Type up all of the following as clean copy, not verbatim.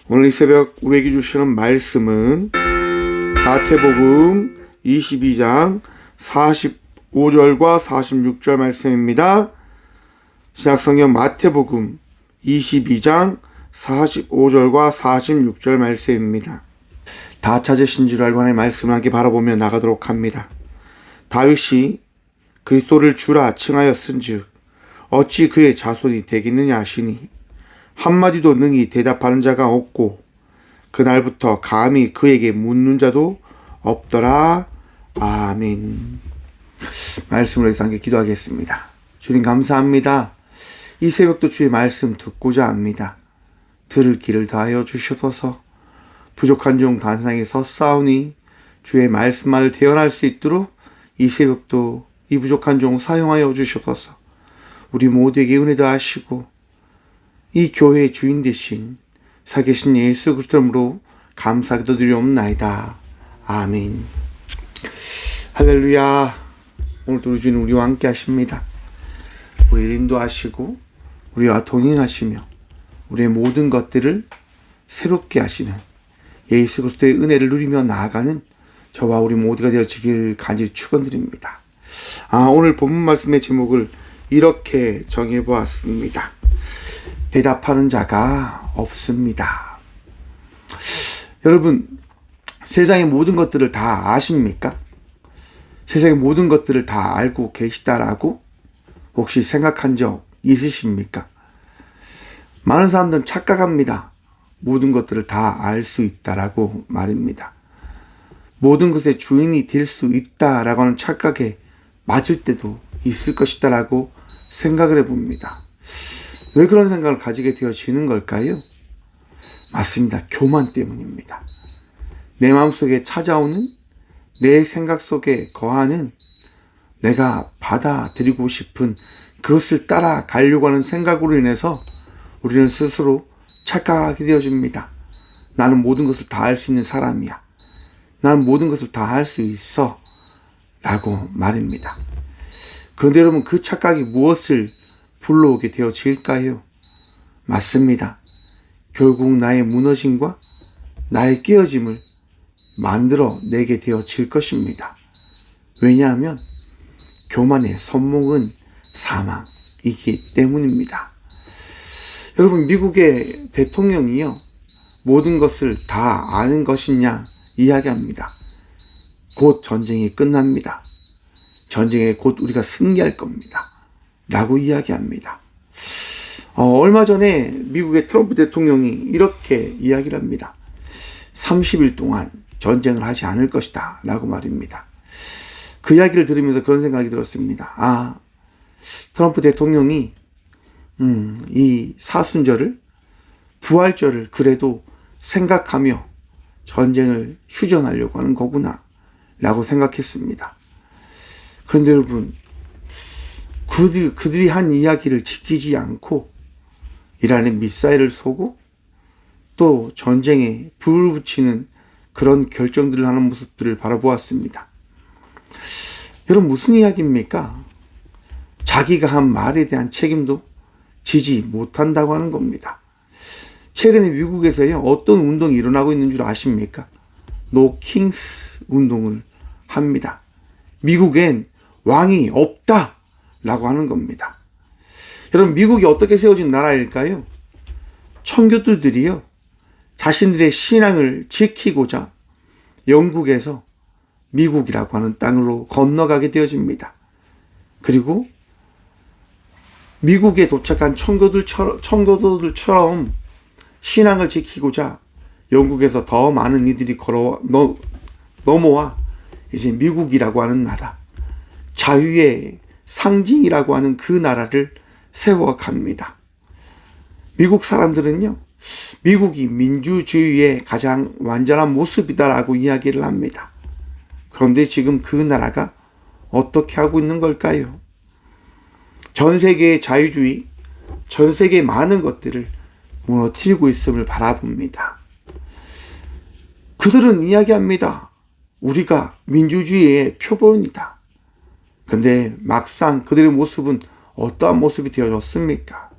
오늘 이 새벽 우리에게 주시는 말씀은 마태복음 22장 45절과 46절 말씀입니다. 신약성경 마태복음 22장 45절과 46절 말씀입니다. 다 찾으신 줄 알고 하나님의 말씀을 함께 바라보며 나가도록 합니다. 다윗이 그리스도를 주라 칭하였은즉 어찌 그의 자손이 되겠느냐 하시니 한마디도 능히 대답하는 자가 없고 그날부터 감히 그에게 묻는 자도 없더라. 아멘. 말씀을 위해서 함께 기도하겠습니다. 주님 감사합니다. 이 새벽도 주의 말씀 듣고자 합니다. 들을 길을 다하여 주시옵소서. 부족한 종 단상에 섰사오니 주의 말씀만을 대언할 수 있도록 이 새벽도 이 부족한 종 사용하여 주시옵소서. 우리 모두에게 은혜 더하시고 이 교회의 주인 되신 살아계신 예수 그리스도로 감사기도 드리옵나이다. 아멘. 할렐루야. 오늘도 우리 주님 우리와 함께 하십니다. 우리를 인도하시고 우리와 동행하시며 우리의 모든 것들을 새롭게 하시는 예수 그리스도의 은혜를 누리며 나아가는 저와 우리 모두가 되어지길 간절히 축원드립니다. 오늘 본문 말씀의 제목을 이렇게 정해보았습니다. 대답하는 자가 없습니다. 여러분, 세상의 모든 것들을 다 아십니까? 세상의 모든 것들을 다 알고 계시다라고 혹시 생각한 적 있으십니까? 많은 사람들은 착각합니다. 모든 것들을 다 알 수 있다라고 말입니다. 모든 것의 주인이 될 수 있다라고 하는 착각에 맞을 때도 있을 것이다라고 생각을 해봅니다. 왜 그런 생각을 가지게 되어지는 걸까요? 맞습니다. 교만 때문입니다. 내 마음속에 찾아오는 내 생각 속에 거하는 내가 받아들이고 싶은 그것을 따라가려고 하는 생각으로 인해서 우리는 스스로 착각하게 되어집니다. 나는 모든 것을 다 할 수 있는 사람이야. 나는 모든 것을 다 할 수 있어. 라고 말입니다. 그런데 여러분, 그 착각이 무엇을 불러오게 되어질까요? 맞습니다. 결국 나의 무너짐과 나의 깨어짐을 만들어내게 되어질 것입니다. 왜냐하면 교만의 선봉은 사망이기 때문입니다. 여러분, 미국의 대통령이요, 모든 것을 다 아는 것이냐 이야기합니다. 곧 전쟁이 끝납니다. 전쟁에 곧 우리가 승리할 겁니다. 라고 이야기합니다. 얼마 전에 미국의 트럼프 대통령이 이렇게 이야기를 합니다. 30일 동안 전쟁을 하지 않을 것이다. 라고 말입니다. 그 이야기를 들으면서 그런 생각이 들었습니다. 트럼프 대통령이 이 사순절을, 부활절을 그래도 생각하며 전쟁을 휴전하려고 하는 거구나 라고 생각했습니다. 그런데 여러분, 그들이 한 이야기를 지키지 않고 이란의 미사일을 쏘고 또 전쟁에 불을 붙이는 그런 결정들을 하는 모습들을 바라보았습니다. 여러분, 무슨 이야기입니까? 자기가 한 말에 대한 책임도 지지 못한다고 하는 겁니다. 최근에 미국에서요, 어떤 운동이 일어나고 있는 줄 아십니까? 노 킹스 운동을 합니다. 미국엔 왕이 없다 라고 하는 겁니다. 여러분, 미국이 어떻게 세워진 나라일까요? 청교도들이요, 자신들의 신앙을 지키고자 영국에서 미국이라고 하는 땅으로 건너가게 되어집니다. 그리고 미국에 도착한 청교도들처럼 신앙을 지키고자 영국에서 더 많은 이들이 넘어와 이제 미국이라고 하는 나라, 자유의 상징이라고 하는 그 나라를 세워갑니다. 미국 사람들은요, 미국이 민주주의의 가장 완전한 모습이다라고 이야기를 합니다. 그런데 지금 그 나라가 어떻게 하고 있는 걸까요? 전 세계의 자유주의, 전 세계의 많은 것들을 무너뜨리고 있음을 바라봅니다. 그들은 이야기합니다. 우리가 민주주의의 표본이다. 그런데 막상 그들의 모습은 어떠한 모습이 되어졌습니까?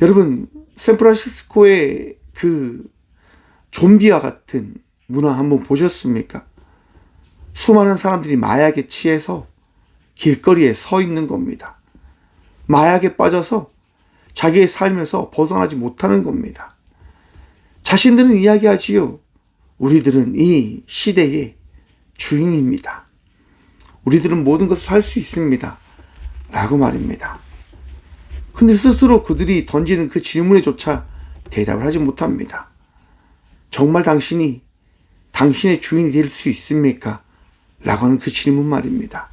여러분, 샌프란시스코의 그 그 좀비와 같은 문화 한번 보셨습니까? 수많은 사람들이 마약에 취해서 길거리에 서 있는 겁니다. 마약에 빠져서 자기의 삶에서 벗어나지 못하는 겁니다. 자신들은 이야기하지요. 우리들은 이 시대의 주인입니다. 우리들은 모든 것을 할 수 있습니다. 라고 말입니다. 근데 스스로 그들이 던지는 그 질문에조차 대답을 하지 못합니다. 정말 당신이 당신의 주인이 될 수 있습니까? 라고 하는 그 질문 말입니다.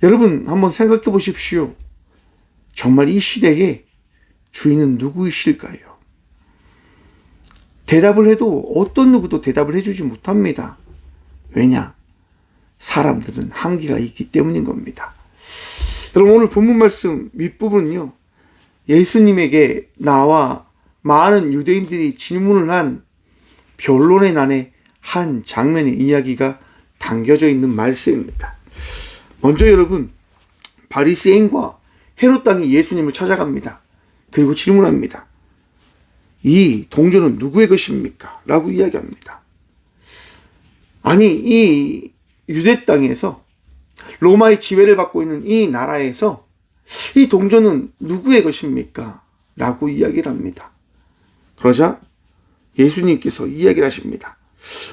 여러분 한번 생각해 보십시오. 정말 이 시대의 주인은 누구이실까요? 대답을 해도 어떤 누구도 대답을 해주지 못합니다. 왜냐? 사람들은 한계가 있기 때문인 겁니다. 여러분 오늘 본문 말씀 밑부분은요. 예수님에게 나와 많은 유대인들이 질문을 한 변론의 난의 한 장면의 이야기가 담겨져 있는 말씀입니다. 먼저 여러분 바리새인과 헤롯 왕이 예수님을 찾아갑니다. 그리고 질문합니다. 이 동전은 누구의 것입니까? 라고 이야기합니다. 아니 이 유대 땅에서 로마의 지배를 받고 있는 이 나라에서 이 동전은 누구의 것입니까? 라고 이야기를 합니다. 그러자 예수님께서 이야기를 하십니다.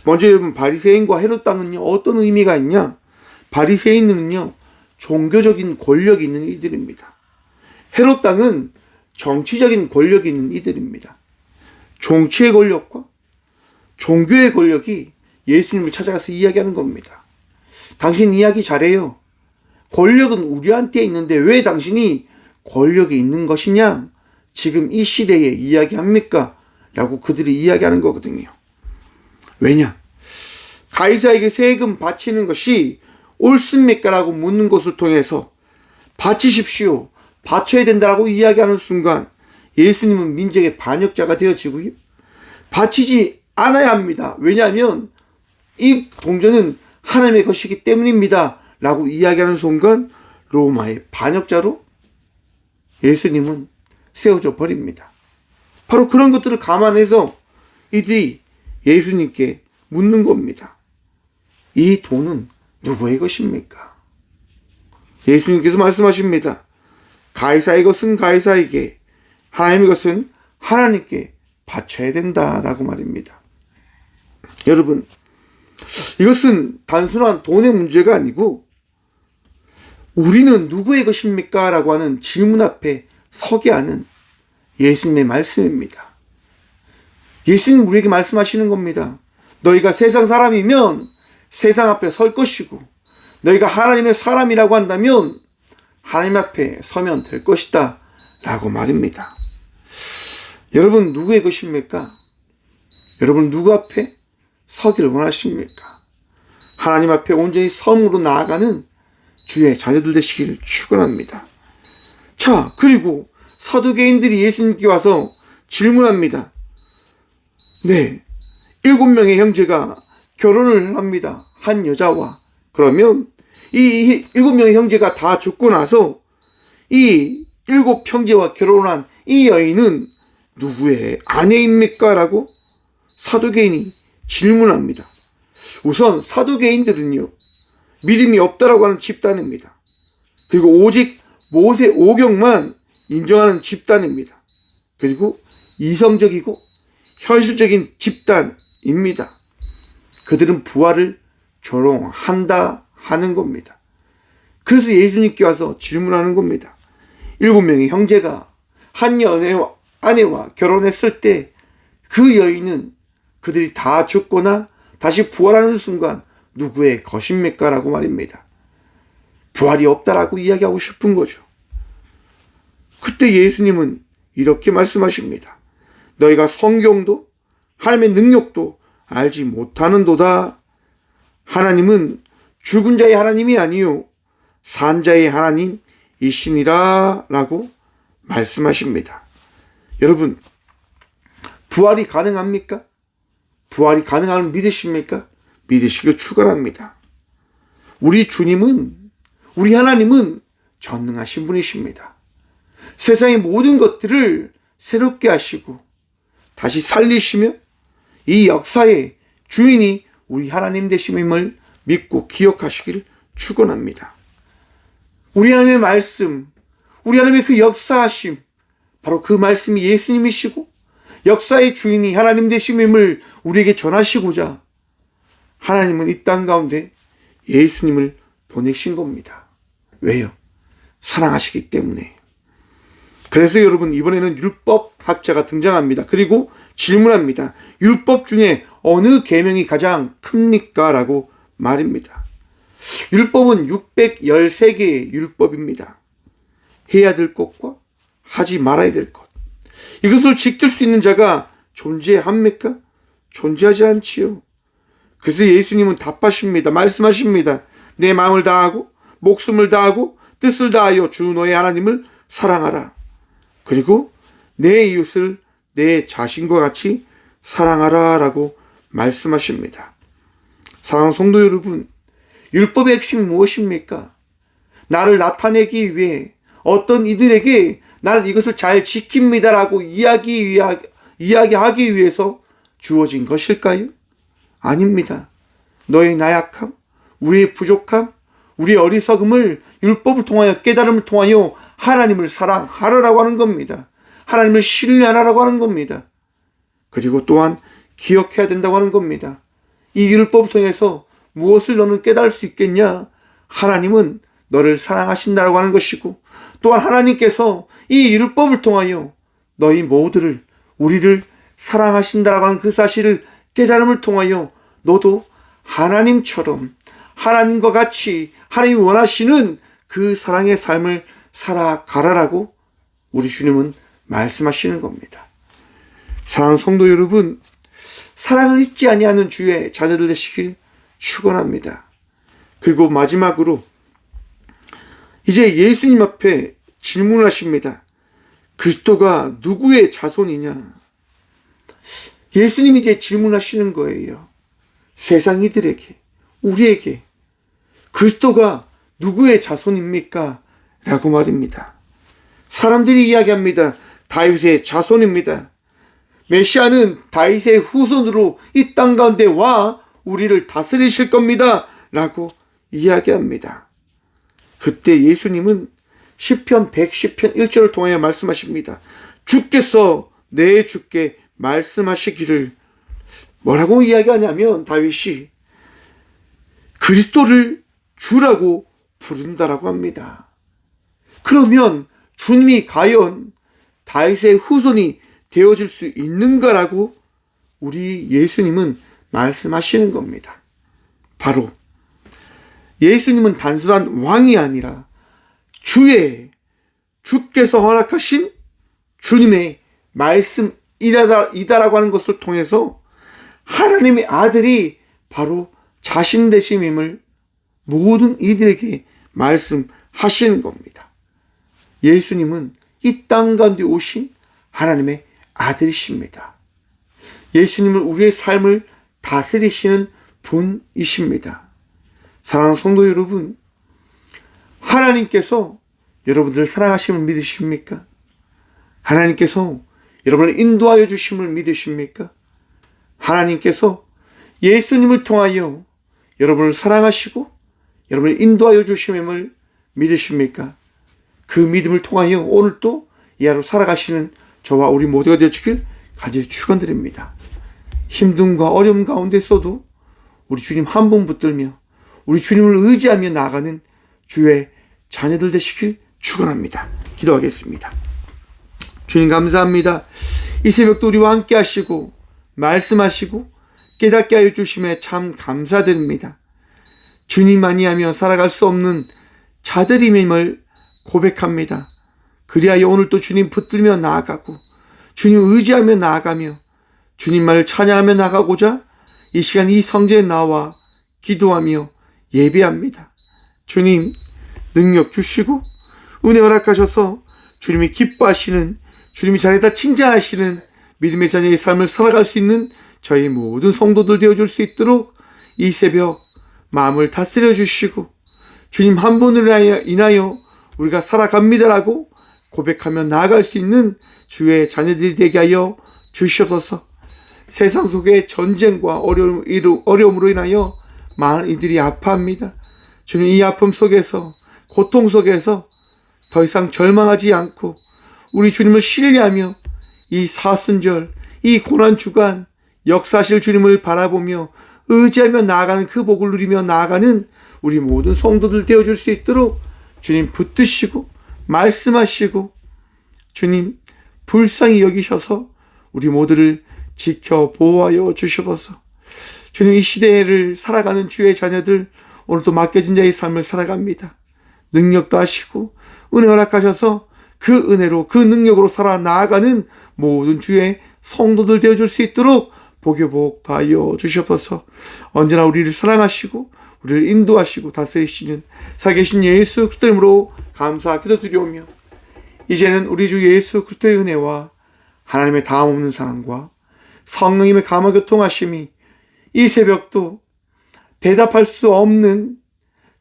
먼저 여러분 바리새인과 헤롯 땅은요 어떤 의미가 있냐? 바리새인은요 종교적인 권력이 있는 이들입니다. 헤롯 땅은 정치적인 권력이 있는 이들입니다. 정치의 권력과 종교의 권력이 예수님을 찾아가서 이야기하는 겁니다. 당신 이야기 잘해요. 권력은 우리한테 있는데 왜 당신이 권력이 있는 것이냐? 지금 이 시대에 이야기합니까? 라고 그들이 이야기하는 거거든요. 왜냐? 가이사에게 세금 바치는 것이 옳습니까? 라고 묻는 것을 통해서 바치십시오. 바쳐야 된다라고 이야기하는 순간 예수님은 민족의 반역자가 되어지고요. 바치지 않아야 합니다. 왜냐하면 이 동전은 하나님의 것이기 때문입니다. 라고 이야기하는 순간 로마의 반역자로 예수님은 세워져 버립니다. 바로 그런 것들을 감안해서 이들이 예수님께 묻는 겁니다. 이 돈은 누구의 것입니까? 예수님께서 말씀하십니다. 가이사의 것은 가이사에게, 하나님의 것은 하나님께 바쳐야 된다라고 말입니다. 여러분, 이것은 단순한 돈의 문제가 아니고 우리는 누구의 것입니까? 라고 하는 질문 앞에 서게 하는 예수님의 말씀입니다. 예수님 우리에게 말씀하시는 겁니다. 너희가 세상 사람이면 세상 앞에 설 것이고 너희가 하나님의 사람이라고 한다면 하나님 앞에 서면 될 것이다 라고 말입니다. 여러분 누구의 것입니까? 여러분 누구 앞에 서기를 원하십니까? 하나님 앞에 온전히 섬으로 나아가는 주의 자녀들 되시기를 축원합니다. 자, 그리고 사두개인들이 예수님께 와서 질문합니다. 네, 7명의 형제가 결혼을 합니다. 한 여자와. 그러면 이 7명의 형제가 다 죽고 나서 이 7 형제와 결혼한 이 여인은 누구의 아내입니까? 라고 사두개인이 질문합니다. 우선 사두개인들은요 믿음이 없다라고 하는 집단입니다. 그리고 오직 모세 오경만 인정하는 집단입니다. 그리고 이성적이고 현실적인 집단입니다. 그들은 부활을 조롱한다 하는 겁니다. 그래서 예수님께 와서 질문하는 겁니다. 7명의 형제가 한 아내와 결혼했을 때 그 여인은 그들이 다 죽거나 다시 부활하는 순간 누구의 것입니까? 라고 말입니다. 부활이 없다라고 이야기하고 싶은 거죠. 그때 예수님은 이렇게 말씀하십니다. 너희가 성경도 하나님의 능력도 알지 못하는도다. 하나님은 죽은 자의 하나님이 아니요 산 자의 하나님이시니라 라고 말씀하십니다. 여러분 부활이 가능합니까? 부활이 가능함을 믿으십니까? 믿으시길 축원합니다. 우리 주님은, 우리 하나님은 전능하신 분이십니다. 세상의 모든 것들을 새롭게 하시고 다시 살리시며 이 역사의 주인이 우리 하나님 되심임을 믿고 기억하시길 축원합니다. 우리 하나님의 말씀, 우리 하나님의 그 역사하심, 바로 그 말씀이 예수님이시고 역사의 주인이 하나님 되심임을 우리에게 전하시고자 하나님은 이 땅 가운데 예수님을 보내신 겁니다. 왜요? 사랑하시기 때문에. 그래서 여러분, 이번에는 율법학자가 등장합니다. 그리고 질문합니다. 율법 중에 어느 계명이 가장 큽니까? 라고 말입니다. 율법은 613개의 율법입니다. 해야 될 것과 하지 말아야 될 것. 이것을 지킬 수 있는 자가 존재합니까? 존재하지 않지요. 그래서 예수님은 답하십니다. 말씀하십니다. 내 마음을 다하고 목숨을 다하고 뜻을 다하여 주 너의 하나님을 사랑하라. 그리고 내 이웃을 내 자신과 같이 사랑하라 라고 말씀하십니다. 사랑하는 성도 여러분, 율법의 핵심이 무엇입니까? 나를 나타내기 위해 어떤 이들에게 나는 이것을 잘 지킵니다 라고 이야기하기 위해서 주어진 것일까요? 아닙니다. 너의 나약함, 우리의 부족함, 우리의 어리석음을 율법을 통하여, 깨달음을 통하여 하나님을 사랑하라라고 하는 겁니다. 하나님을 신뢰하라라고 하는 겁니다. 그리고 또한 기억해야 된다고 하는 겁니다. 이 율법을 통해서 무엇을 너는 깨달을 수 있겠냐? 하나님은 너를 사랑하신다라고 하는 것이고, 또한 하나님께서 이 율법을 통하여 너희 모두를, 우리를 사랑하신다라고 하는 그 사실을 깨달음을 통하여 너도 하나님처럼, 하나님과 같이 하나님이 원하시는 그 사랑의 삶을 살아가라라고 우리 주님은 말씀하시는 겁니다. 사랑하는 성도 여러분, 사랑을 잊지 아니하는 주의 자녀들 되시길 축원합니다. 그리고 마지막으로 이제 예수님 앞에 질문하십니다. 그리스도가 누구의 자손이냐? 예수님이 이제 질문하시는 거예요. 세상 이들에게, 우리에게 그리스도가 누구의 자손입니까? 라고 말입니다. 사람들이 이야기합니다. 다윗의 자손입니다. 메시아는 다윗의 후손으로 이 땅 가운데 와 우리를 다스리실 겁니다. 라고 이야기합니다. 그때 예수님은 시편 110편 1절을 통하여 말씀하십니다. 주께서 내 주께 말씀하시기를, 뭐라고 이야기하냐면 다윗이 그리스도를 주라고 부른다라고 합니다. 그러면 주님이 과연 다윗의 후손이 되어질 수 있는가라고 우리 예수님은 말씀하시는 겁니다. 바로 예수님은 단순한 왕이 아니라 주께서 허락하신 주님의 말씀이다라고 하는 것을 통해서 하나님의 아들이 바로 자신 되심임을 모든 이들에게 말씀하시는 겁니다. 예수님은 이 땅 가운데 오신 하나님의 아들이십니다. 예수님은 우리의 삶을 다스리시는 분이십니다. 사랑하는 성도 여러분, 하나님께서 여러분들을 사랑하심을 믿으십니까? 하나님께서 여러분을 인도하여 주심을 믿으십니까? 하나님께서 예수님을 통하여 여러분을 사랑하시고 여러분을 인도하여 주심을 믿으십니까? 그 믿음을 통하여 오늘도 이 하루 살아가시는 저와 우리 모두가 되어주길 간절히 축원드립니다. 힘듦과 어려움 가운데 있어도 우리 주님 한 분 붙들며 우리 주님을 의지하며 나아가는 주의 자녀들 되시길 축원합니다. 기도하겠습니다. 주님 감사합니다. 이 새벽도 우리와 함께 하시고 말씀하시고 깨닫게 하여 주심에 참 감사드립니다. 주님만이 하며 살아갈 수 없는 자들임을 고백합니다. 그리하여 오늘도 주님 붙들며 나아가고 주님 의지하며 나아가며 주님만을 찬양하며 나가고자 이 시간 이 성전에 나와 기도하며 예배합니다. 주님 능력 주시고 은혜 허락하셔서 주님이 기뻐하시는, 주님이 자리에다 칭찬하시는 믿음의 자녀의 삶을 살아갈 수 있는 저희 모든 성도들 되어줄 수 있도록 이 새벽 마음을 다스려 주시고 주님 한 분을 인하여 우리가 살아갑니다라고 고백하며 나아갈 수 있는 주의 자녀들이 되게 하여 주시옵소서. 세상 속에 전쟁과 어려움으로 인하여 많은 이들이 아파합니다. 주님, 이 아픔 속에서, 고통 속에서 더 이상 절망하지 않고 우리 주님을 신뢰하며 이 사순절, 이 고난주간 역사하실 주님을 바라보며 의지하며 나아가는 그 복을 누리며 나아가는 우리 모든 성도들 되어줄 수 있도록 주님 붙드시고 말씀하시고 주님 불쌍히 여기셔서 우리 모두를 지켜 보호하여 주시옵소서. 주님, 이 시대를 살아가는 주의 자녀들 오늘도 맡겨진 자의 삶을 살아갑니다. 능력도 하시고 은혜 허락하셔서 그 은혜로 그 능력으로 살아 나아가는 모든 주의 성도들 되어줄 수 있도록 복의 복 더하여 주시옵소서. 언제나 우리를 사랑하시고 우리를 인도하시고 다스리시는 살아계신 예수 그리스도 이름으로 감사 기도드리오며 이제는 우리 주 예수 그리스도의 은혜와 하나님의 다음 없는 사랑과 성령님의 감화 교통하심이 이 새벽도 대답할 수 없는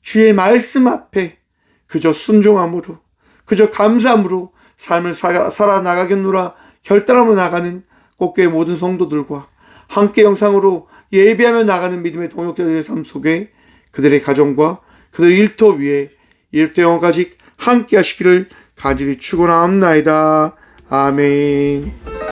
주의 말씀 앞에 그저 순종함으로 그저 감사함으로 삶을 살아나가겠노라 결단함으로 나가는 꽃교회 모든 성도들과 함께 영상으로 예배하며 나가는 믿음의 동역자들의 삶 속에 그들의 가정과 그들의 일터 위에 이때부터 영원까지 함께 하시기를 간절히 축원합니다. 아멘.